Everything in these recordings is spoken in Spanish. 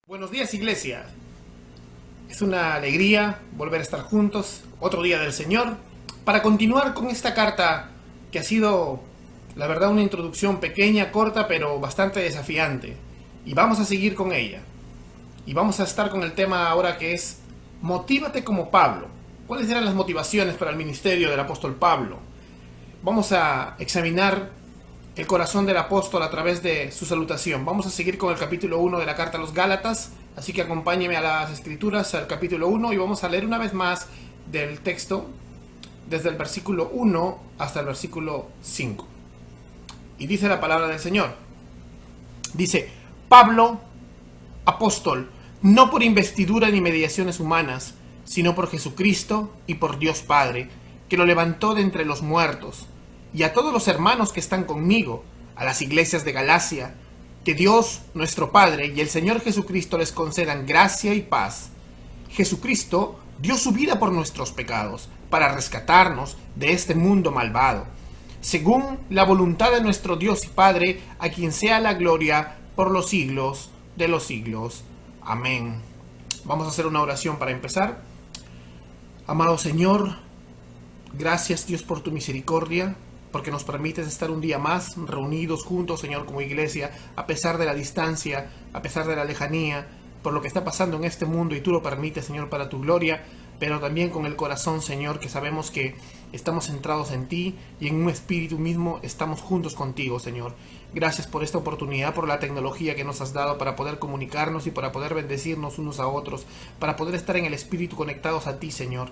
Buenos días, iglesia. Es una alegría volver a estar juntos, otro día del Señor, para continuar con esta carta que ha sido, la verdad, una introducción pequeña, corta, pero bastante desafiante. Y vamos a seguir con ella. Y vamos a estar con el tema ahora que es Motívate como Pablo. ¿Cuáles eran las motivaciones para el ministerio del apóstol Pablo? Vamos a examinar el corazón del apóstol a través de su salutación. Vamos a seguir con el capítulo 1 de la carta a los Gálatas, así que acompáñeme a las escrituras, al capítulo 1, y vamos a leer una vez más del texto desde el versículo 1 hasta el versículo 5. Y dice la palabra del Señor. Dice: Pablo, apóstol, no por investidura ni mediaciones humanas, sino por Jesucristo y por Dios Padre, que lo levantó de entre los muertos, y a todos los hermanos que están conmigo, a las iglesias de Galacia, que Dios, nuestro Padre, y el Señor Jesucristo les concedan gracia y paz. Jesucristo dio su vida por nuestros pecados, para rescatarnos de este mundo malvado, según la voluntad de nuestro Dios y Padre, a quien sea la gloria por los siglos de los siglos. Amén. Vamos a hacer una oración para empezar. Amado Señor, gracias Dios por tu misericordia, porque nos permites estar un día más reunidos juntos, Señor, como iglesia, a pesar de la distancia, a pesar de la lejanía, por lo que está pasando en este mundo, y tú lo permites, Señor, para tu gloria, pero también con el corazón, Señor, que sabemos que estamos centrados en ti y en un espíritu mismo estamos juntos contigo, Señor. Gracias por esta oportunidad, por la tecnología que nos has dado para poder comunicarnos y para poder bendecirnos unos a otros, para poder estar en el espíritu conectados a ti, Señor.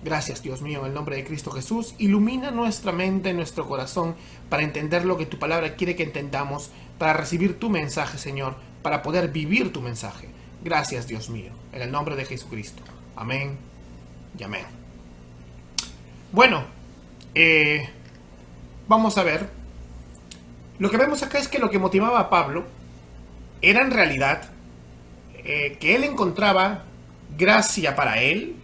Gracias, Dios mío, en el nombre de Cristo Jesús. Ilumina nuestra mente, nuestro corazón, para entender lo que tu palabra quiere que entendamos, para recibir tu mensaje, Señor, para poder vivir tu mensaje. Gracias, Dios mío, en el nombre de Jesucristo. Amén y amén. Bueno, vamos a ver. Lo que vemos acá es que lo que motivaba a Pablo era en realidad que él encontraba gracia para él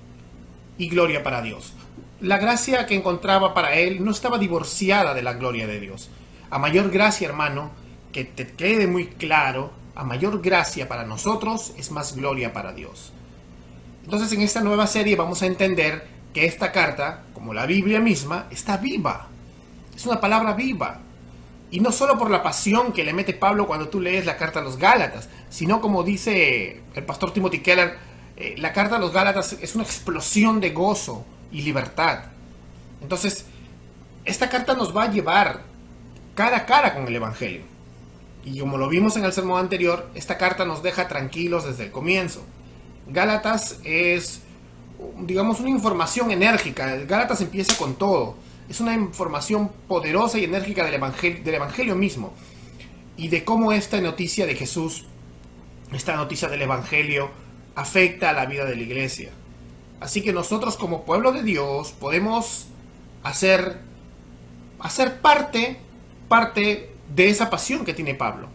y gloria para Dios. La gracia que encontraba para él no estaba divorciada de la gloria de Dios. A mayor gracia, hermano, que te quede muy claro, a mayor gracia para nosotros es más gloria para Dios. Entonces, en esta nueva serie vamos a entender que esta carta, como la Biblia misma, está viva. Es una palabra viva. Y no solo por la pasión que le mete Pablo cuando tú lees la carta a los Gálatas, sino, como dice el pastor Timothy Keller, la carta a los Gálatas es una explosión de gozo y libertad. Entonces, esta carta nos va a llevar cara a cara con el Evangelio. Y como lo vimos en el sermón anterior, esta carta nos deja tranquilos desde el comienzo. Gálatas es, digamos, una información enérgica. Gálatas empieza con todo. Es una información poderosa y enérgica del Evangelio mismo. Y de cómo esta noticia de Jesús, esta noticia del Evangelio, afecta a la vida de la iglesia. Así que nosotros, como pueblo de Dios, podemos hacer parte de esa pasión que tiene Pablo.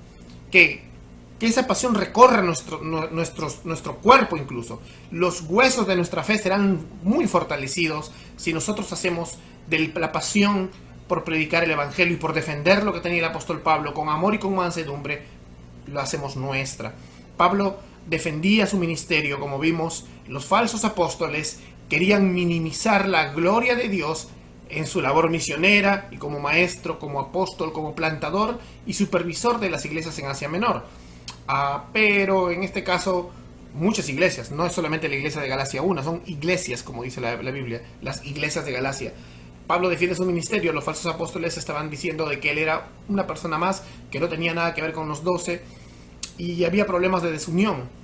Que esa pasión recorra nuestro cuerpo incluso. Los huesos de nuestra fe serán muy fortalecidos si nosotros hacemos de la pasión por predicar el Evangelio y por defender lo que tenía el apóstol Pablo con amor y con mansedumbre, lo hacemos nuestra. Pablo defendía su ministerio, como vimos. Los falsos apóstoles querían minimizar la gloria de Dios en su labor misionera y como maestro, como apóstol, como plantador y supervisor de las iglesias en Asia Menor. Pero en este caso, muchas iglesias, no es solamente la iglesia de Galacia una, son iglesias, como dice la Biblia, las iglesias de Galacia. Pablo defiende su ministerio. Los falsos apóstoles estaban diciendo de que él era una persona más, que no tenía nada que ver con los 12, y había problemas de desunión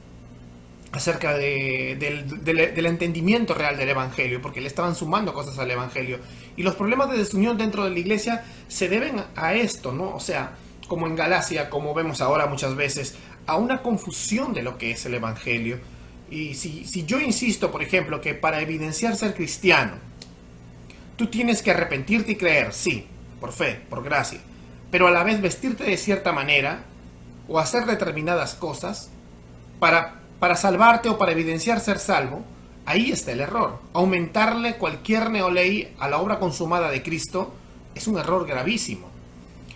acerca del entendimiento real del Evangelio, porque le estaban sumando cosas al Evangelio. Y los problemas de desunión dentro de la iglesia se deben a esto, ¿no? O sea, como en Galacia, como vemos ahora muchas veces, a una confusión de lo que es el Evangelio. Y si yo insisto, por ejemplo, que para evidenciar ser cristiano, tú tienes que arrepentirte y creer, sí, por fe, por gracia, pero a la vez vestirte de cierta manera o hacer determinadas cosas para salvarte o para evidenciar ser salvo, ahí está el error. Aumentarle cualquier neoley a la obra consumada de Cristo es un error gravísimo.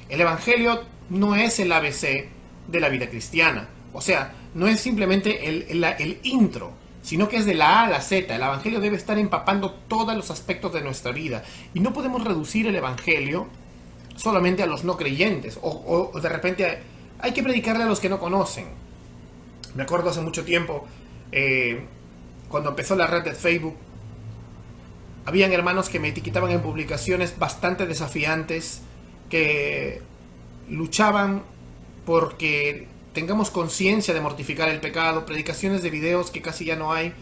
El Evangelio no es el ABC de la vida cristiana. O sea, no es simplemente el intro, sino que es de la A a la Z. El Evangelio debe estar empapando todos los aspectos de nuestra vida. Y no podemos reducir el Evangelio solamente a los no creyentes. O de repente hay que predicarle a los que no conocen. Me acuerdo hace mucho tiempo, cuando empezó la red de Facebook, habían hermanos que me etiquetaban en publicaciones bastante desafiantes, que luchaban porque tengamos conciencia de mortificar el pecado, predicaciones de videos que casi ya no hay,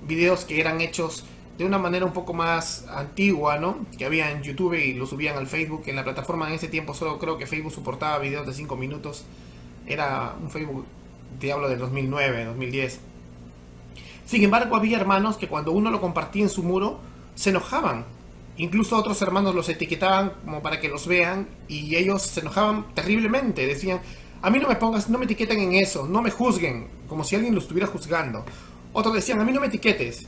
videos que eran hechos de una manera un poco más antigua, ¿no? Que había en YouTube y lo subían al Facebook. En la plataforma en ese tiempo solo creo que Facebook soportaba videos de 5 minutos. Era un Facebook, te hablo de 2009, 2010. Sin embargo, había hermanos que cuando uno lo compartía en su muro, se enojaban. Incluso otros hermanos los etiquetaban como para que los vean y ellos se enojaban terriblemente. Decían, a mí no me pongas, no me etiqueten en eso, no me juzguen, como si alguien lo estuviera juzgando. Otros decían, a mí no me etiquetes,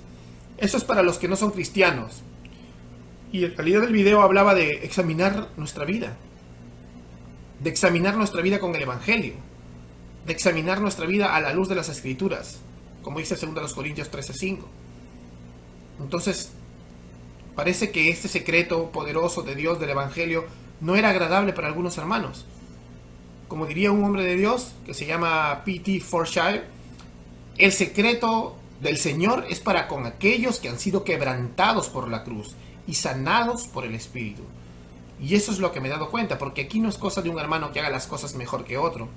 eso es para los que no son cristianos. Y en realidad el video hablaba de examinar nuestra vida. De examinar nuestra vida con el Evangelio. De examinar nuestra vida a la luz de las Escrituras. Como dice 2 Corintios 13:5. Entonces, parece que este secreto poderoso de Dios del Evangelio no era agradable para algunos hermanos. Como diría un hombre de Dios que se llama P.T. Forsyth, el secreto del Señor es para con aquellos que han sido quebrantados por la cruz y sanados por el Espíritu. Y eso es lo que me he dado cuenta, porque aquí no es cosa de un hermano que haga las cosas mejor que otro,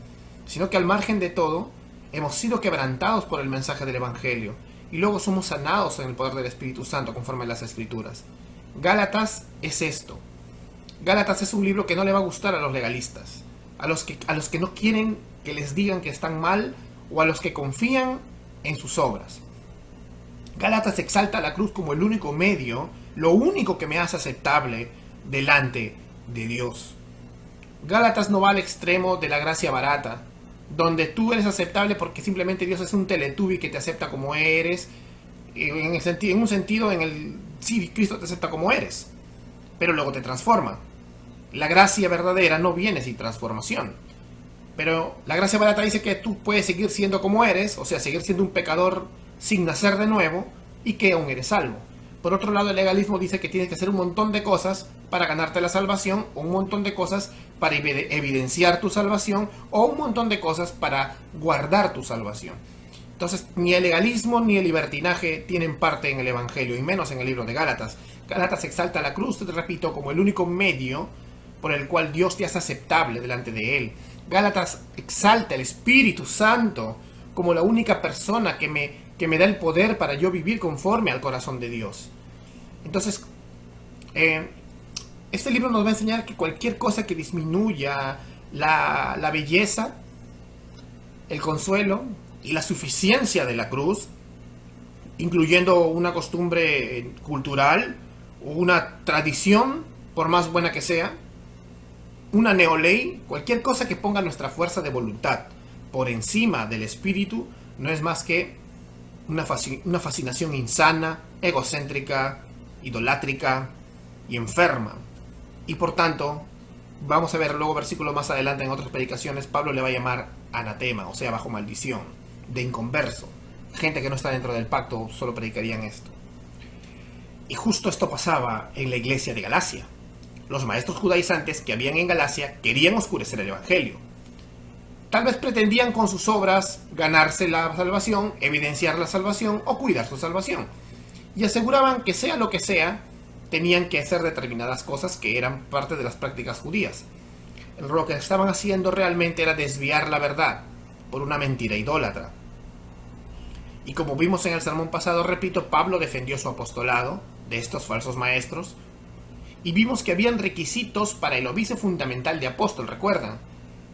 sino que al margen de todo, hemos sido quebrantados por el mensaje del Evangelio y luego somos sanados en el poder del Espíritu Santo conforme a las Escrituras. Gálatas es esto. Gálatas es un libro que no le va a gustar a los legalistas, a los que no quieren que les digan que están mal o a los que confían en sus obras. Gálatas exalta la cruz como el único medio, lo único que me hace aceptable delante de Dios. Gálatas no va al extremo de la gracia barata, donde tú eres aceptable porque simplemente Dios es un Teletubby que te acepta como eres, sí, Cristo te acepta como eres, pero luego te transforma. La gracia verdadera no viene sin transformación. Pero la gracia barata dice que tú puedes seguir siendo como eres, o sea, seguir siendo un pecador sin nacer de nuevo, y que aún eres salvo. Por otro lado, el legalismo dice que tienes que hacer un montón de cosas para ganarte la salvación, o un montón de cosas para evidenciar tu salvación, o un montón de cosas para guardar tu salvación. Entonces, ni el legalismo ni el libertinaje tienen parte en el Evangelio, y menos en el libro de Gálatas. Gálatas exalta la cruz, te repito, como el único medio por el cual Dios te hace aceptable delante de Él. Gálatas exalta el Espíritu Santo como la única persona que me da el poder para yo vivir conforme al corazón de Dios. Entonces, este libro nos va a enseñar que cualquier cosa que disminuya la belleza, el consuelo y la suficiencia de la cruz, incluyendo una costumbre cultural o una tradición, por más buena que sea, una neoley, cualquier cosa que ponga nuestra fuerza de voluntad por encima del espíritu, no es más que una fascinación insana, egocéntrica, idolátrica y enferma. Y por tanto, vamos a ver luego versículos más adelante en otras predicaciones, Pablo le va a llamar anatema, o sea, bajo maldición, de inconverso. Gente que no está dentro del pacto solo predicarían esto. Y justo esto pasaba en la iglesia de Galacia. Los maestros judaizantes que habían en Galacia querían oscurecer el Evangelio. Tal vez pretendían con sus obras ganarse la salvación, evidenciar la salvación o cuidar su salvación. Y aseguraban que sea lo que sea, tenían que hacer determinadas cosas que eran parte de las prácticas judías. Lo que estaban haciendo realmente era desviar la verdad por una mentira idólatra. Y como vimos en el sermón pasado, repito, Pablo defendió su apostolado de estos falsos maestros. Y vimos que habían requisitos para el oficio fundamental de apóstol, ¿recuerdan?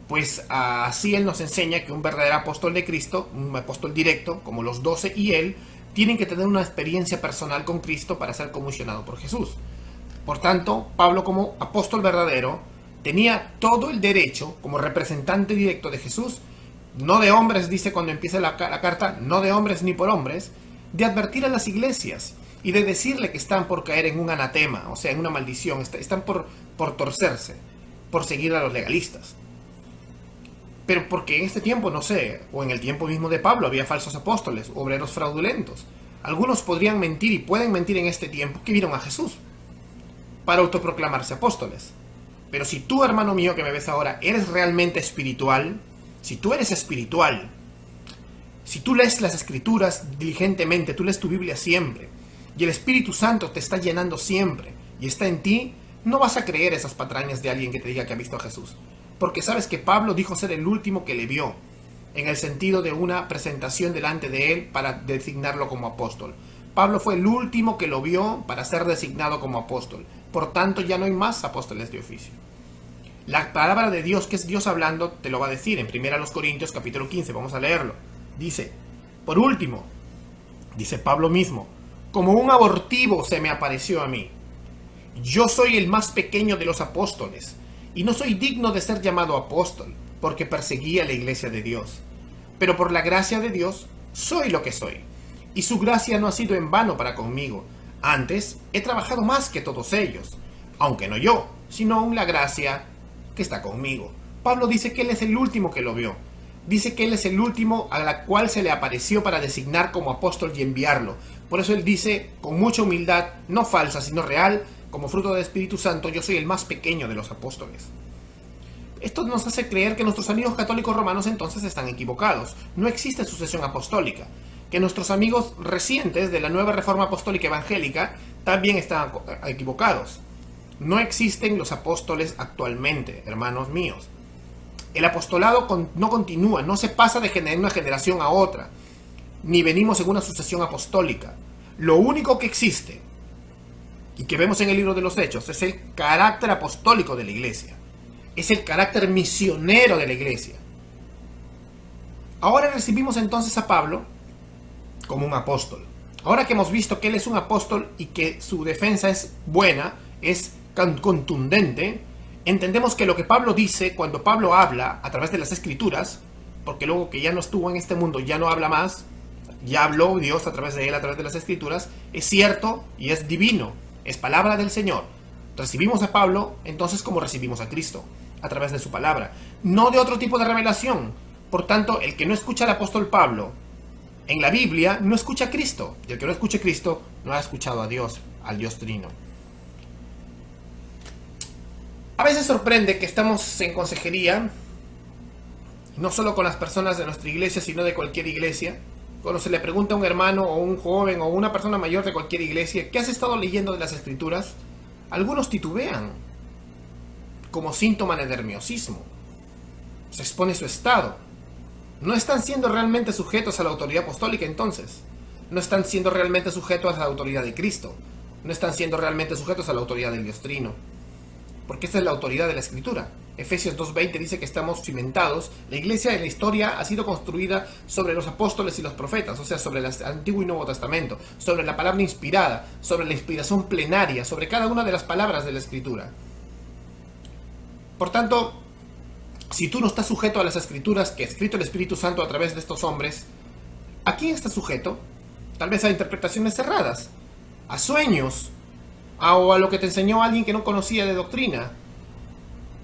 Pues así él nos enseña que un verdadero apóstol de Cristo, un apóstol directo, como los 12 y él, tienen que tener una experiencia personal con Cristo para ser comisionado por Jesús. Por tanto, Pablo como apóstol verdadero tenía todo el derecho, como representante directo de Jesús, no de hombres, dice cuando empieza la carta, no de hombres ni por hombres, de advertir a las iglesias y de decirle que están por caer en un anatema, o sea, en una maldición, están por torcerse, por seguir a los legalistas. Pero porque en este tiempo, no sé, o en el tiempo mismo de Pablo, había falsos apóstoles, obreros fraudulentos. Algunos podrían mentir y pueden mentir en este tiempo que vieron a Jesús para autoproclamarse apóstoles. Pero si tú, hermano mío, que me ves ahora, eres realmente espiritual, si tú eres espiritual, si tú lees las Escrituras diligentemente, tú lees tu Biblia siempre, y el Espíritu Santo te está llenando siempre, y está en ti, no vas a creer esas patrañas de alguien que te diga que ha visto a Jesús. Porque sabes que Pablo dijo ser el último que le vio, en el sentido de una presentación delante de él para designarlo como apóstol. Pablo fue el último que lo vio para ser designado como apóstol. Por tanto, ya no hay más apóstoles de oficio. La palabra de Dios, que es Dios hablando, te lo va a decir en 1 Corintios capítulo 15. Vamos a leerlo. Dice, por último, dice Pablo mismo, como un abortivo se me apareció a mí. Yo soy el más pequeño de los apóstoles, y no soy digno de ser llamado apóstol, porque perseguía la iglesia de Dios. Pero por la gracia de Dios, soy lo que soy. Y su gracia no ha sido en vano para conmigo. Antes, he trabajado más que todos ellos. Aunque no yo, sino aún la gracia que está conmigo. Pablo dice que él es el último que lo vio. Dice que él es el último a la cual se le apareció para designar como apóstol y enviarlo. Por eso él dice, con mucha humildad, no falsa, sino real, como fruto del Espíritu Santo, yo soy el más pequeño de los apóstoles. Esto nos hace creer que nuestros amigos católicos romanos entonces están equivocados. No existe sucesión apostólica. Que nuestros amigos recientes de la nueva reforma apostólica evangélica también están equivocados. No existen los apóstoles actualmente, hermanos míos. El apostolado no continúa, no se pasa de una generación a otra, ni venimos en una sucesión apostólica. Lo único que existe y que vemos en el libro de los Hechos es el carácter apostólico de la iglesia. Es el carácter misionero de la iglesia. Ahora recibimos entonces a Pablo como un apóstol. Ahora que hemos visto que él es un apóstol y que su defensa es buena, es contundente, entendemos que lo que Pablo dice cuando Pablo habla a través de las Escrituras, porque luego que ya no estuvo en este mundo ya no habla más, ya habló Dios a través de él, a través de las Escrituras, es cierto y es divino, es palabra del Señor. Recibimos a Pablo entonces como recibimos a Cristo, a través de su palabra, no de otro tipo de revelación. Por tanto, el que no escucha al apóstol Pablo en la Biblia no escucha a Cristo, y el que no escuche a Cristo no ha escuchado a Dios, al Dios Trino. A veces sorprende que estamos en consejería, no solo con las personas de nuestra iglesia, sino de cualquier iglesia. Cuando se le pregunta a un hermano o un joven o una persona mayor de cualquier iglesia, ¿qué has estado leyendo de las Escrituras? Algunos titubean, como síntoma de nerviosismo. Se expone su estado. No están siendo realmente sujetos a la autoridad apostólica entonces. No están siendo realmente sujetos a la autoridad de Cristo. No están siendo realmente sujetos a la autoridad del Dios Trino. Porque esta es la autoridad de la Escritura. Efesios 2:20 dice que estamos cimentados. La iglesia en la historia ha sido construida sobre los apóstoles y los profetas, o sea, sobre el Antiguo y Nuevo Testamento, sobre la palabra inspirada, sobre la inspiración plenaria, sobre cada una de las palabras de la Escritura. Por tanto, si tú no estás sujeto a las Escrituras que ha escrito el Espíritu Santo a través de estos hombres, ¿a quién estás sujeto? Tal vez a interpretaciones cerradas, a sueños, o a lo que te enseñó alguien que no conocía de doctrina,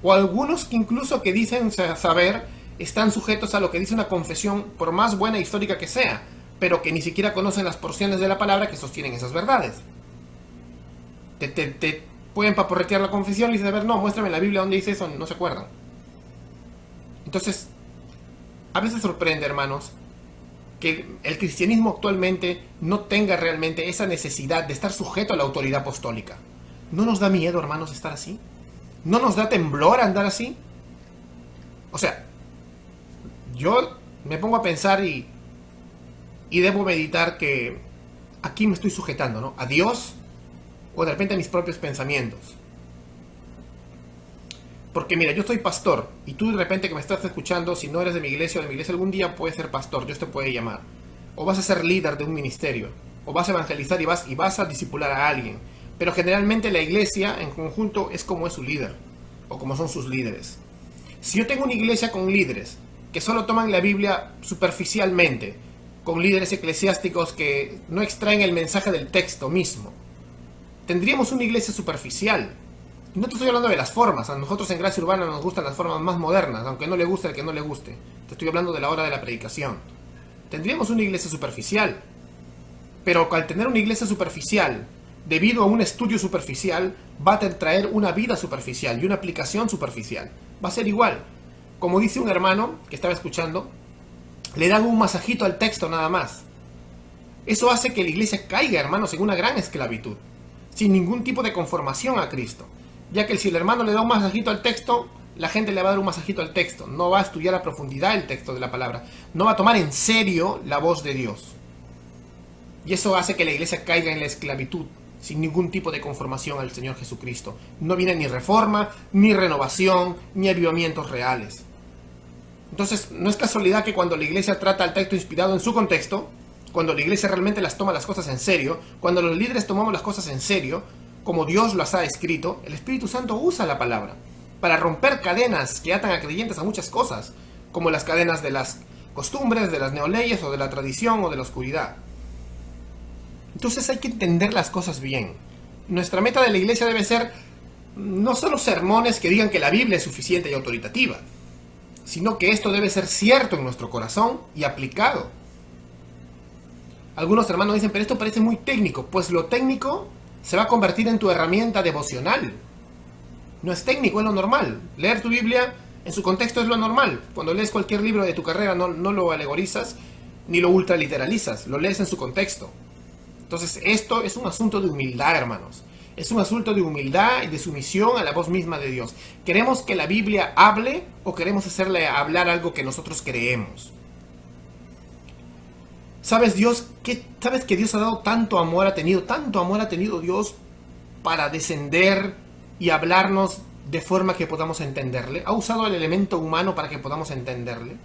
o a algunos que incluso que dicen saber están sujetos a lo que dice una confesión, por más buena e histórica que sea, pero que ni siquiera conocen las porciones de la palabra que sostienen esas verdades. Te pueden paporretear la confesión y dicen, a ver, no, muéstrame en la Biblia donde dice eso, no se acuerdan. Entonces, a veces sorprende, hermanos, que el cristianismo actualmente no tenga realmente esa necesidad de estar sujeto a la autoridad apostólica. ¿No nos da miedo, hermanos, estar así? ¿No nos da temblor andar así? O sea, yo me pongo a pensar y debo meditar que aquí me estoy sujetando, ¿no? A Dios o de repente a mis propios pensamientos. Porque mira, yo soy pastor y tú de repente que me estás escuchando, si no eres de mi iglesia o de mi iglesia, algún día puedes ser pastor, Dios te puede llamar. O vas a ser líder de un ministerio, o vas a evangelizar y vas a discipular a alguien. Pero generalmente la iglesia en conjunto es como es su líder, o como son sus líderes. Si yo tengo una iglesia con líderes que solo toman la Biblia superficialmente, con líderes eclesiásticos que no extraen el mensaje del texto mismo, tendríamos una iglesia superficial. No te estoy hablando de las formas. A nosotros en Gracia Urbana nos gustan las formas más modernas, aunque no le guste al que no le guste. Te estoy hablando de la hora de la predicación. Tendríamos una iglesia superficial. Pero al tener una iglesia superficial, debido a un estudio superficial, va a traer una vida superficial y una aplicación superficial. Va a ser igual. Como dice un hermano que estaba escuchando, le dan un masajito al texto nada más. Eso hace que la iglesia caiga, hermanos, en una gran esclavitud, sin ningún tipo de conformación a Cristo. Ya que si el hermano le da un masajito al texto, la gente le va a dar un masajito al texto. No va a estudiar a profundidad el texto de la palabra. No va a tomar en serio la voz de Dios. Y eso hace que la iglesia caiga en la esclavitud, sin ningún tipo de conformación al Señor Jesucristo. No viene ni reforma, ni renovación, ni avivamientos reales. Entonces, no es casualidad que cuando la iglesia trata el texto inspirado en su contexto, cuando la iglesia realmente toma las cosas en serio, cuando los líderes tomamos las cosas en serio, como Dios las ha escrito, el Espíritu Santo usa la palabra para romper cadenas que atan a creyentes a muchas cosas, como las cadenas de las costumbres, de las neoleyes, o de la tradición, o de la oscuridad. Entonces hay que entender las cosas bien. Nuestra meta de la iglesia debe ser no solo sermones que digan que la Biblia es suficiente y autoritativa, sino que esto debe ser cierto en nuestro corazón y aplicado. Algunos hermanos dicen, pero esto parece muy técnico. Pues lo técnico se va a convertir en tu herramienta devocional. No es técnico, es lo normal. Leer tu Biblia en su contexto es lo normal. Cuando lees cualquier libro de tu carrera no lo alegorizas ni lo ultraliteralizas, lo lees en su contexto. Entonces esto es un asunto de humildad, hermanos. Es un asunto de humildad y de sumisión a la voz misma de Dios. ¿Queremos que la Biblia hable o queremos hacerle hablar algo que nosotros creemos? ¿Sabes que Dios ha dado tanto amor, ha tenido Dios para descender y hablarnos de forma que podamos entenderle? Ha usado el elemento humano para que podamos entenderle.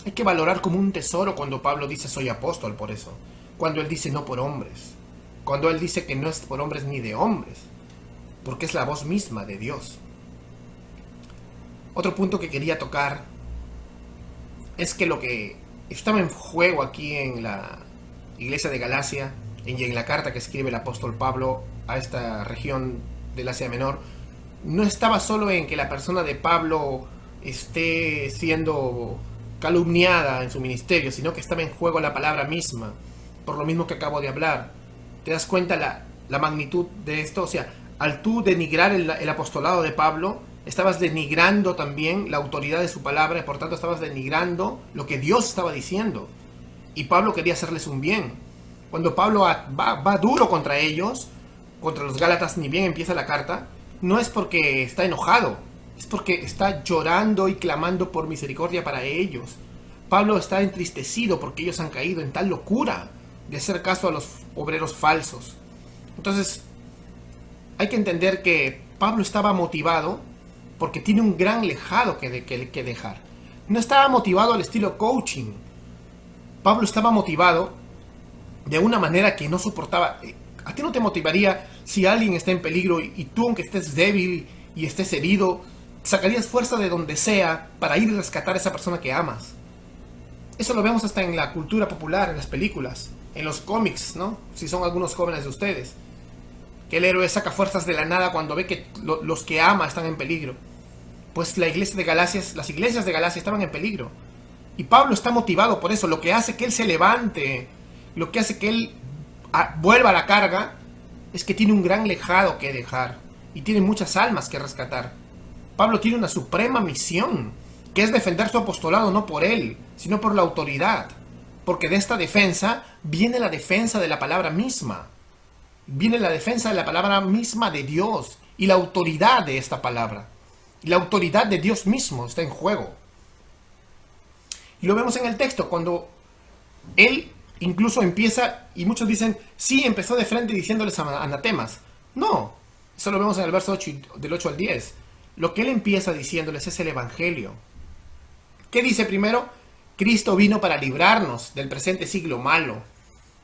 Hay que valorar como un tesoro cuando Pablo dice soy apóstol por eso. Cuando él dice no por hombres. Cuando él dice que no es por hombres ni de hombres. Porque es la voz misma de Dios. Otro punto que quería tocar es que lo que estaba en juego aquí en la iglesia de Galacia y en la carta que escribe el apóstol Pablo a esta región del Asia Menor, no estaba solo en que la persona de Pablo esté siendo calumniada en su ministerio, sino que estaba en juego la palabra misma, por lo mismo que acabo de hablar. ¿Te das cuenta la magnitud de esto? O sea, al tú denigrar el apostolado de Pablo, estabas denigrando también la autoridad de su palabra, y por tanto estabas denigrando lo que Dios estaba diciendo. Y Pablo quería hacerles un bien. Cuando Pablo va duro contra ellos, contra los Gálatas, ni bien empieza la carta, no es porque está enojado, es porque está llorando y clamando por misericordia para ellos. Pablo está entristecido porque ellos han caído en tal locura de hacer caso a los obreros falsos. Entonces, hay que entender que Pablo estaba motivado porque tiene un gran legado que dejar. No estaba motivado al estilo coaching. Pablo estaba motivado de una manera que no soportaba. ¿A ti no te motivaría si alguien está en peligro y tú, aunque estés débil y estés herido, sacarías fuerza de donde sea para ir a rescatar a esa persona que amas? Eso lo vemos hasta en la cultura popular, en las películas, en los cómics, ¿no? Si son algunos jóvenes de ustedes. Que el héroe saca fuerzas de la nada cuando ve que los que ama están en peligro. Pues las iglesias de Galacia estaban en peligro. Y Pablo está motivado por eso. Lo que hace que él se levante, lo que hace que él vuelva a la carga, es que tiene un gran legado que dejar. Y tiene muchas almas que rescatar. Pablo tiene una suprema misión, que es defender su apostolado no por él, sino por la autoridad. Porque de esta defensa viene la defensa de la palabra misma. Viene la defensa de la palabra misma de Dios y la autoridad de esta palabra. Y la autoridad de Dios mismo está en juego. Y lo vemos en el texto, cuando él incluso empieza, y muchos dicen, sí, empezó de frente diciéndoles anatemas. No, eso lo vemos en el verso 8, del 8 al 10. Lo que él empieza diciéndoles es el evangelio. ¿Qué dice primero? Cristo vino para librarnos del presente siglo malo,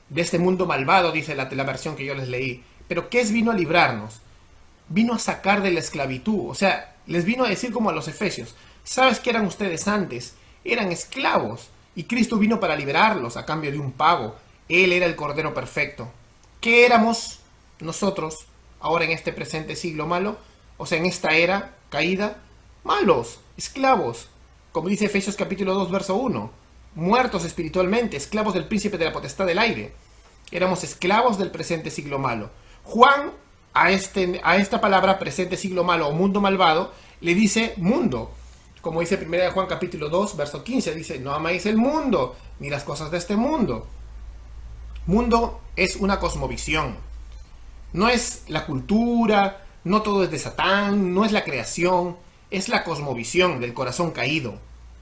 de este mundo malvado, dice la versión que yo les leí. Pero ¿qué es vino a librarnos? Vino a sacar de la esclavitud. O sea, les vino a decir como a los efesios, ¿sabes qué eran ustedes antes? Eran esclavos. Y Cristo vino para liberarlos a cambio de un pago. Él era el Cordero perfecto. ¿Qué éramos nosotros ahora en este presente siglo malo? o sea, en esta era caída, malos, esclavos, como dice Efesios capítulo 2, verso 1, muertos espiritualmente, esclavos del príncipe de la potestad del aire. Éramos esclavos del presente siglo malo. Juan, a esta palabra presente siglo malo o mundo malvado, le dice mundo. Como dice 1 Juan capítulo 2, verso 15, dice, no amáis el mundo, ni las cosas de este mundo. Mundo es una cosmovisión. No es la cultura, no todo es de Satán, no es la creación, es la cosmovisión del corazón caído,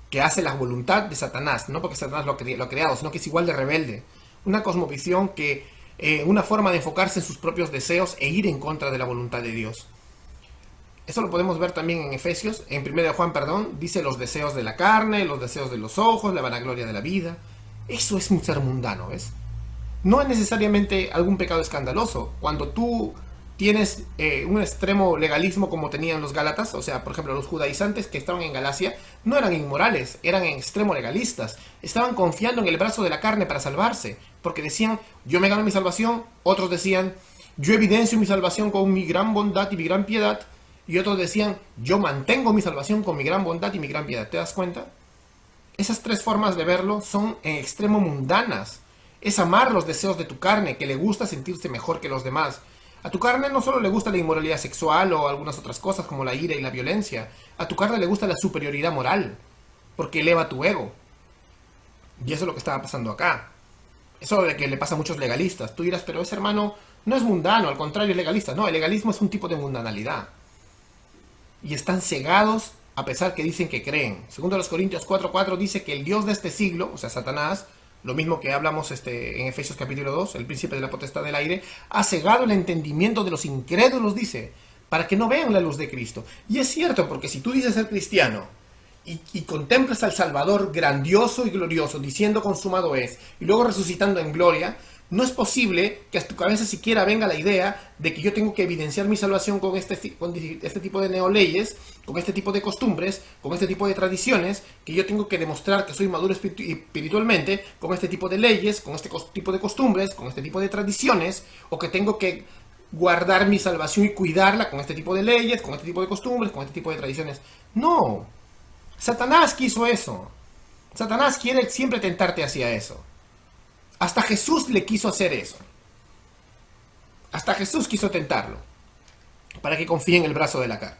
que hace la voluntad de Satanás, no porque Satanás lo ha creado, sino que es igual de rebelde. Una cosmovisión que, una forma de enfocarse en sus propios deseos e ir en contra de la voluntad de Dios. Eso lo podemos ver también en Efesios, en 1 Juan, perdón, dice los deseos de la carne, los deseos de los ojos, la vanagloria de la vida. Eso es un ser mundano, ¿ves? No es necesariamente algún pecado escandaloso. Cuando tú tienes un extremo legalismo como tenían los gálatas, o sea, por ejemplo, los judaizantes que estaban en Galacia, no eran inmorales, eran en extremo legalistas. Estaban confiando en el brazo de la carne para salvarse, porque decían, yo me gano mi salvación. Otros decían, yo evidencio mi salvación con mi gran bondad y mi gran piedad. Y otros decían, yo mantengo mi salvación con mi gran bondad y mi gran piedad. ¿Te das cuenta? Esas tres formas de verlo son en extremo mundanas. Es amar los deseos de tu carne, que le gusta sentirse mejor que los demás. A tu carne no solo le gusta la inmoralidad sexual o algunas otras cosas como la ira y la violencia. A tu carne le gusta la superioridad moral, porque eleva tu ego. Y eso es lo que estaba pasando acá. Eso de que le pasa a muchos legalistas. Tú dirás, pero ese hermano no es mundano, al contrario es legalista. No, el legalismo es un tipo de mundanalidad. Y están cegados a pesar que dicen que creen. Segundo los Corintios 4:4 dice que el Dios de este siglo, o sea, Satanás, lo mismo que hablamos en Efesios capítulo 2, el príncipe de la potestad del aire, ha cegado el entendimiento de los incrédulos, dice, para que no vean la luz de Cristo. Y es cierto, porque si tú dices ser cristiano y contemplas al Salvador grandioso y glorioso, diciendo consumado es, y luego resucitando en gloria, no es posible que a tu cabeza siquiera venga la idea de que yo tengo que evidenciar mi salvación con este tipo de neoleyes, con este tipo de costumbres, con este tipo de tradiciones, que yo tengo que demostrar que soy maduro espiritualmente con este tipo de leyes, con este tipo de costumbres, con este tipo de tradiciones, o que tengo que guardar mi salvación y cuidarla con este tipo de leyes, con este tipo de costumbres, con este tipo de tradiciones. No. Satanás quiso eso. Satanás quiere siempre tentarte hacia eso. Hasta Jesús le quiso hacer eso. Hasta Jesús quiso tentarlo. Para que confíe en el brazo de la carne.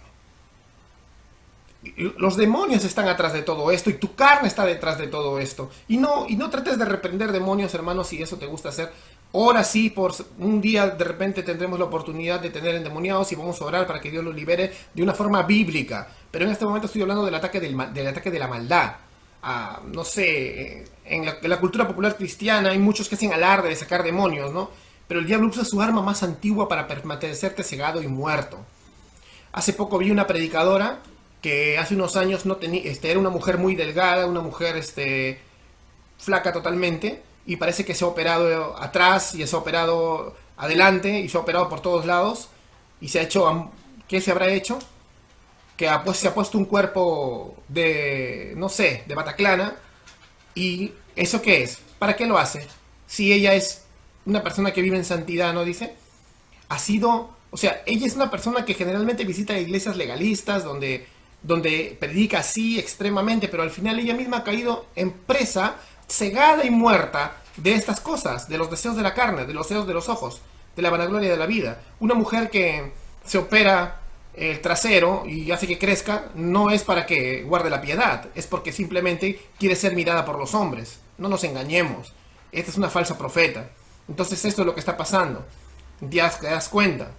Los demonios están atrás de todo esto. Y tu carne está detrás de todo esto. Y no trates de reprender demonios, hermanos, si eso te gusta hacer. Ahora sí, por un día de repente tendremos la oportunidad de tener endemoniados y vamos a orar para que Dios los libere de una forma bíblica. Pero en este momento estoy hablando del ataque de la maldad. No sé, en la cultura popular cristiana hay muchos que hacen alarde de sacar demonios, ¿no? Pero el diablo usa su arma más antigua para permanecerte cegado y muerto. Hace poco vi una predicadora que hace unos años no tenía, era una mujer muy delgada, una mujer flaca totalmente, y parece que se ha operado atrás y se ha operado adelante y se ha operado por todos lados y se ha hecho, ¿qué se habrá hecho? Que se ha puesto un cuerpo de, no sé, de Bataclana. ¿Y eso qué es? ¿Para qué lo hace? Si ella es una persona que vive en santidad, ¿no dice? O sea, ella es una persona que generalmente visita iglesias legalistas, donde predica así extremadamente, pero al final ella misma ha caído en presa, cegada y muerta de estas cosas, de los deseos de la carne, de los deseos de los ojos, de la vanagloria de la vida. Una mujer que se opera el trasero y hace que crezca, no es para que guarde la piedad, es porque simplemente quiere ser mirada por los hombres. No nos engañemos, esta es una falsa profeta. Entonces esto es lo que está pasando, ya te das cuenta.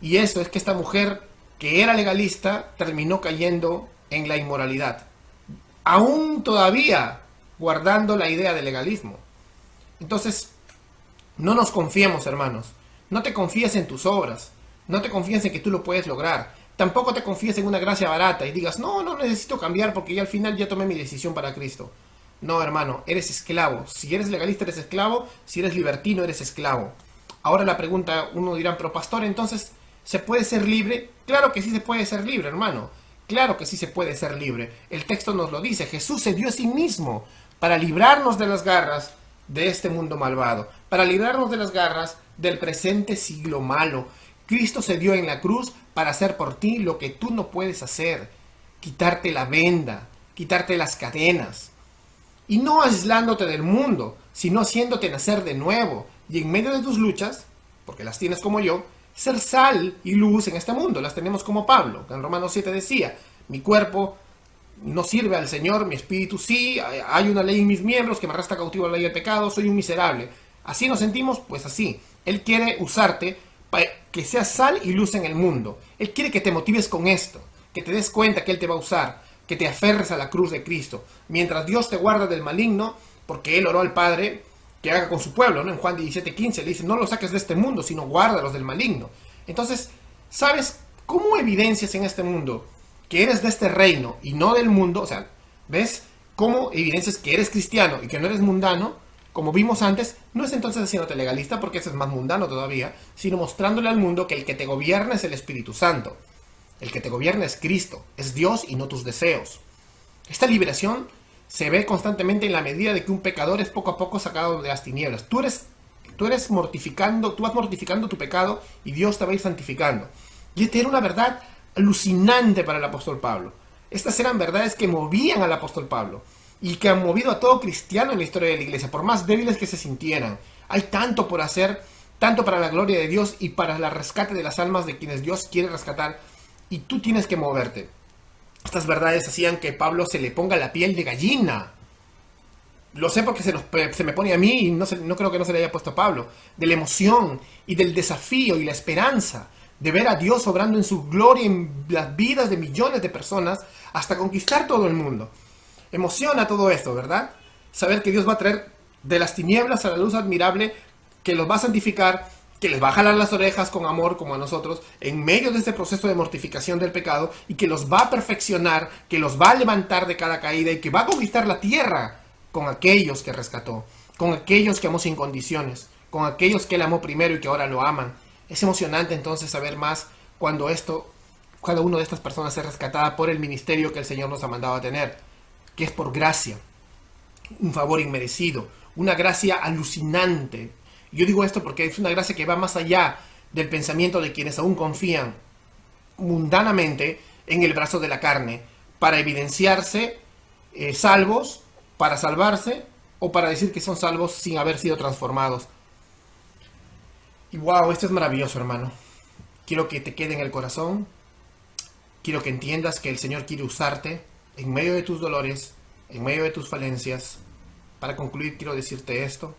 Y esto es que esta mujer que era legalista terminó cayendo en la inmoralidad, aún todavía guardando la idea del legalismo. Entonces no nos confiemos, hermanos, no te confíes en tus obras. No te confíes en que tú lo puedes lograr. Tampoco te confíes en una gracia barata y digas, no necesito cambiar porque ya al final ya tomé mi decisión para Cristo. No, hermano, eres esclavo. Si eres legalista eres esclavo, si eres libertino eres esclavo. Ahora la pregunta, uno dirá, pero pastor, entonces, ¿se puede ser libre? Claro que sí se puede ser libre, hermano. Claro que sí se puede ser libre. El texto nos lo dice. Jesús se dio a sí mismo para librarnos de las garras de este mundo malvado, para librarnos de las garras del presente siglo malo. Cristo se dio en la cruz para hacer por ti lo que tú no puedes hacer. Quitarte la venda, quitarte las cadenas. Y no aislándote del mundo, sino haciéndote nacer de nuevo. Y en medio de tus luchas, porque las tienes como yo, ser sal y luz en este mundo. Las tenemos como Pablo, que en Romanos 7 decía, mi cuerpo no sirve al Señor, mi espíritu sí, hay una ley en mis miembros que me arrastra cautivo a la ley del pecado, soy un miserable. Así nos sentimos, pues así. Él quiere usarte para que seas sal y luz en el mundo. Él quiere que te motives con esto, que te des cuenta que Él te va a usar, que te aferres a la cruz de Cristo. Mientras Dios te guarda del maligno, porque Él oró al Padre que haga con su pueblo, ¿no? En Juan 17:15 le dice, no lo saques de este mundo, sino guárdalos del maligno. Entonces, ¿sabes cómo evidencias en este mundo que eres de este reino y no del mundo? O sea, ¿ves cómo evidencias que eres cristiano y que no eres mundano? Como vimos antes, no es entonces haciéndote legalista, porque eso es más mundano todavía, sino mostrándole al mundo que el que te gobierna es el Espíritu Santo. El que te gobierna es Cristo, es Dios y no tus deseos. Esta liberación se ve constantemente en la medida de que un pecador es poco a poco sacado de las tinieblas. Tú vas mortificando tu pecado y Dios te va a ir santificando. Y esta era una verdad alucinante para el apóstol Pablo. Estas eran verdades que movían al apóstol Pablo y que han movido a todo cristiano en la historia de la iglesia, por más débiles que se sintieran. Hay tanto por hacer, tanto para la gloria de Dios y para el rescate de las almas de quienes Dios quiere rescatar, y tú tienes que moverte. Estas verdades hacían que Pablo se le ponga la piel de gallina. Lo sé porque se me pone a mí y no creo que no se le haya puesto a Pablo. De la emoción y del desafío y la esperanza de ver a Dios obrando en su gloria en las vidas de millones de personas hasta conquistar todo el mundo. Emociona todo esto, ¿verdad? Saber que Dios va a traer de las tinieblas a la luz admirable, que los va a santificar, que les va a jalar las orejas con amor como a nosotros, en medio de este proceso de mortificación del pecado, y que los va a perfeccionar, que los va a levantar de cada caída y que va a conquistar la tierra con aquellos que rescató, con aquellos que amó sin condiciones, con aquellos que Él amó primero y que ahora lo aman. Es emocionante entonces saber más cuando cada una de estas personas es rescatada por el ministerio que el Señor nos ha mandado a tener, que es por gracia, un favor inmerecido, una gracia alucinante. Yo digo esto porque es una gracia que va más allá del pensamiento de quienes aún confían mundanamente en el brazo de la carne para evidenciarse salvos, para salvarse o para decir que son salvos sin haber sido transformados. Y wow, esto es maravilloso, hermano. Quiero que te quede en el corazón. Quiero que entiendas que el Señor quiere usarte en medio de tus dolores, en medio de tus falencias. Para concluir, quiero decirte esto.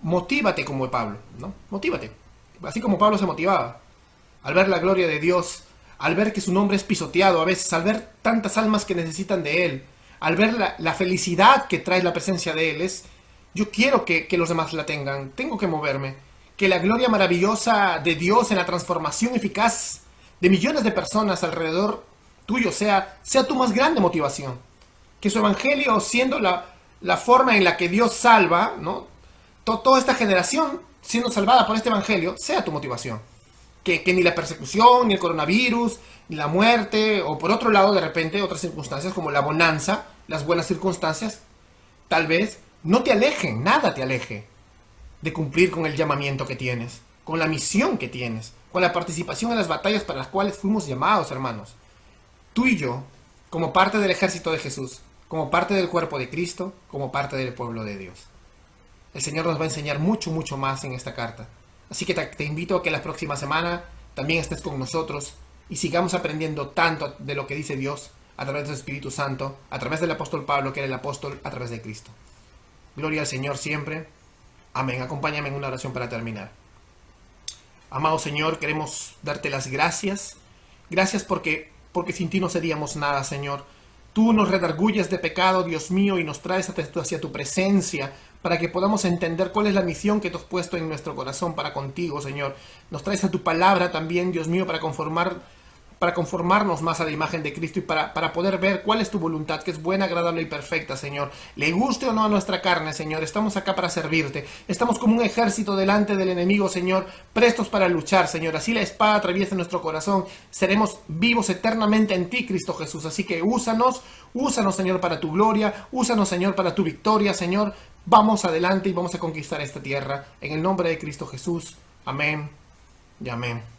Motívate como Pablo, ¿no? Motívate. Así como Pablo se motivaba. Al ver la gloria de Dios, al ver que su nombre es pisoteado a veces, al ver tantas almas que necesitan de Él, al ver la felicidad que trae la presencia de Él, yo quiero que los demás la tengan. Tengo que moverme. Que la gloria maravillosa de Dios en la transformación eficaz de millones de personas alrededor tuyo sea tu más grande motivación. Que su evangelio, siendo la forma en la que Dios salva, ¿no? Toda esta generación siendo salvada por este evangelio, sea tu motivación. Que ni la persecución, ni el coronavirus, ni la muerte, o por otro lado, de repente, otras circunstancias como la bonanza, las buenas circunstancias, tal vez no te alejen, nada te aleje de cumplir con el llamamiento que tienes, con la misión que tienes, con la participación en las batallas para las cuales fuimos llamados, hermanos. Tú y yo, como parte del ejército de Jesús, como parte del cuerpo de Cristo, como parte del pueblo de Dios. El Señor nos va a enseñar mucho, mucho más en esta carta. Así que te invito a que la próxima semana también estés con nosotros y sigamos aprendiendo tanto de lo que dice Dios a través del Espíritu Santo, a través del apóstol Pablo, que era el apóstol, a través de Cristo. Gloria al Señor siempre. Amén. Acompáñame en una oración para terminar. Amado Señor, queremos darte las gracias. Gracias porque sin ti no seríamos nada, Señor. Tú nos redarguyes de pecado, Dios mío, y nos traes hacia tu presencia para que podamos entender cuál es la misión que tú has puesto en nuestro corazón para contigo, Señor. Nos traes a tu palabra también, Dios mío, para conformarnos más a la imagen de Cristo y para poder ver cuál es tu voluntad, que es buena, agradable y perfecta, Señor. Le guste o no a nuestra carne, Señor, estamos acá para servirte. Estamos como un ejército delante del enemigo, Señor, prestos para luchar, Señor. Así la espada atraviesa nuestro corazón. Seremos vivos eternamente en ti, Cristo Jesús. Así que úsanos, Señor, para tu gloria. Úsanos, Señor, para tu victoria, Señor. Vamos adelante y vamos a conquistar esta tierra. En el nombre de Cristo Jesús. Amén Y amén.